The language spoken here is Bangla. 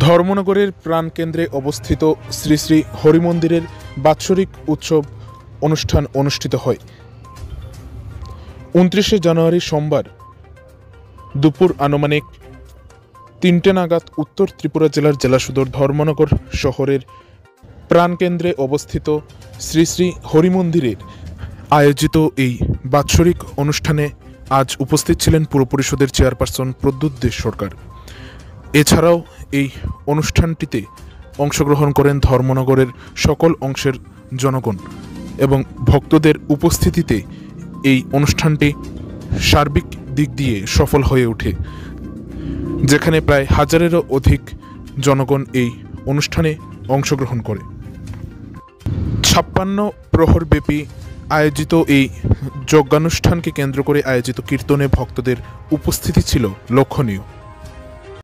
ধর্মনগরের প্রাণকেন্দ্রে অবস্থিত শ্রী শ্রী হরিমন্দিরের বাৎসরিক উৎসব অনুষ্ঠান অনুষ্ঠিত হয়। 29শে জানুয়ারি সোমবার দুপুর আনুমানিক 3টে নাগাদ উত্তর ত্রিপুরা জেলার জেলা সদর ধর্মনগর শহরের প্রাণকেন্দ্রে অবস্থিত শ্রী শ্রী হরিমন্দিরের আয়োজিত এই বাৎসরিক অনুষ্ঠানে আজ উপস্থিত ছিলেন পুর পরিষদের চেয়ারপারসন প্রদ্যুৎ দে সরকার। এছাড়াও এই অনুষ্ঠানটিতে অংশগ্রহণ করেন ধর্মনগরের সকল অংশের জনগণ এবং ভক্তদের উপস্থিতিতে এই অনুষ্ঠানটি সার্বিক দিক দিয়ে সফল হয়ে ওঠে, যেখানে প্রায় 1000-এরও অধিক জনগণ এই অনুষ্ঠানে অংশগ্রহণ করে। 56 প্রহরব্যাপী আয়োজিত এই যজ্ঞানুষ্ঠানকে কেন্দ্র করে আয়োজিত কীর্তনে ভক্তদের উপস্থিতি ছিল লক্ষণীয়।